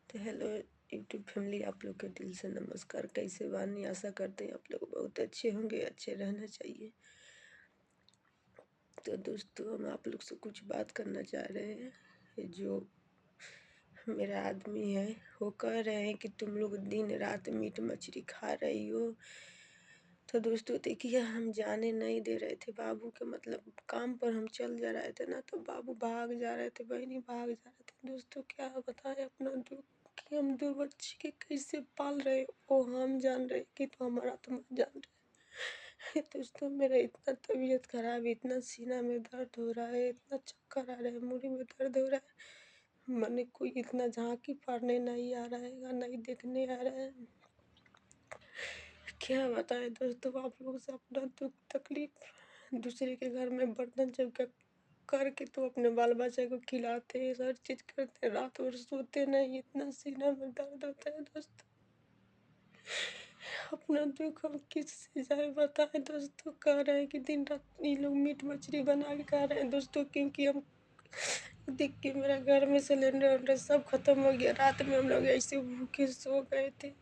तो hello YouTube family, आप लोग के दिल से नमस्कार। कैसे बानी? आशा करते हैं आप लोग बहुत अच्छे होंगे, अच्छे रहना चाहिए। तो दोस्तों, हम आप लोग से कुछ बात करना चाह रहे हैं। ये जो मेरा आदमी है वो कह रहे हैं कि तुम लोग दिन रात मीट मछली खा रही हो। तो दोस्तों देखिए, हम जाने नहीं दे रहे थे बाबू के, मतलब काम पर हम चल जा रहे थे ना, तो बाबू भाग जा रहे थे, बहनी भाग जा रहे थे। दोस्तों क्या बताएं अपना दुख, कि हम दो बच्चे के कैसे पाल रहे, वो हम जान रहे कि तो हमारा आत्मा जान रहे। दोस्तों मेरा इतना तबीयत खराब, इतना सीना में दर्द हो रहा है, इतना चक्कर आ रहा है, मूरी में दर्द हो रहा है। मैंने कोई इतना झांकी फाड़ने नहीं आ रहा है, नहीं देखने आ रहा है। क्या बताएं दोस्तों आप लोग से अपना दुख तकलीफ। दूसरे के घर में बर्तन चौका करके तो अपने बाल बच्चे को खिलाते हैं, हर चीज करते हैं, रात भर सोते नहीं, इतना सीना में दर्द होता है दोस्तों। अपना दुख हम किससे जाए बताएं दोस्तों। कह रहे हैं कि दिन रात ये लोग मीट मछली बना के खा रहे हैं दोस्तों, क्योंकि हम देख के मेरा घर में सिलेंडर वलेंडर सब खत्म हो गया। रात में हम लोग ऐसे भूखे सो गए थे।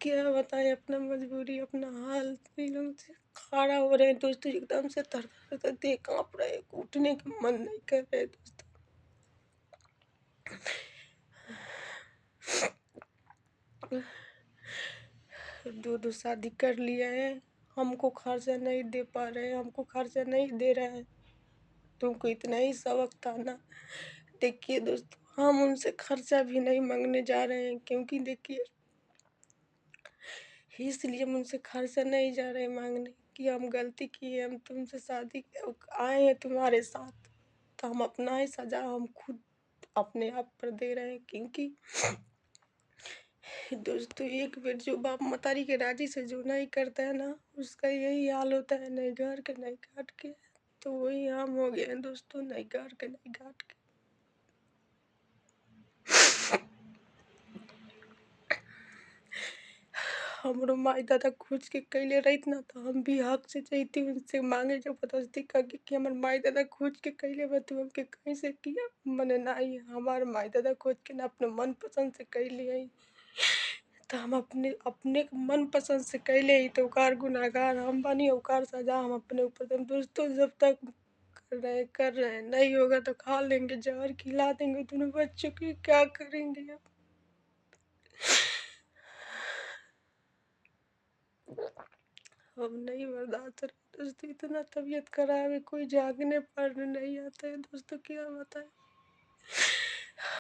क्या बताएं अपना मजबूरी, अपना हाल। ये लोग से खड़ा हो रहे हैं दोस्तों, एकदम से थर थर थर देह कांप रहे हैं, उठने का मन नहीं कर रहे दोस्तों। दो दो शादी कर लिया है, हमको खर्चा नहीं दे पा रहे हैं, हमको खर्चा नहीं दे रहे हैं। तुमको इतना ही सबक था ना। देखिए दोस्तों, हम उनसे खर्चा भी नहीं मांगने जा रहे हैं, क्योंकि देखिए इसलिए हम उनसे खर्चा नहीं जा रहे मांगने कि हम गलती किए, हम तुमसे शादी आए हैं तुम्हारे साथ, तो हम अपना ही सजा हम खुद अपने आप पर दे रहे हैं। क्योंकि दोस्तों एक बेर जो बाप मतारी के राजी से जो नहीं करता है ना, उसका यही हाल होता है, नहीं घर के नहीं काट के। तो वही हम हो गए हैं दोस्तों, नहीं घर के नहीं काट के। हमरो माई दादा खोज के कैले रहित ना, तो हम भी हक से जैती उनसे मांगे जबरदस्ती करके कि हमार माई दादा खोज के कैले बा, तू हमके कैसे किया। मने नहीं, हमार माई दादा खोज के ना अपने मन पसंद से कैले है, तो हम अपने अपने मन पसंद से कैले ही, तो ओकार गुनाहगार हम बनी, ओकार सजा हम अपने ऊपर दें। दोस्तों जब तक कर रहे हैं नहीं होगा तो खा लेंगे, जहर खिला देंगे दोनों बच्चों की, क्या करेंगे अब। अब नहीं बर्दाश्त रहे दोस्तों, इतना तबीयत खराब है, कोई जागने पढ़ने नहीं आता है दोस्तों, क्या बताएं।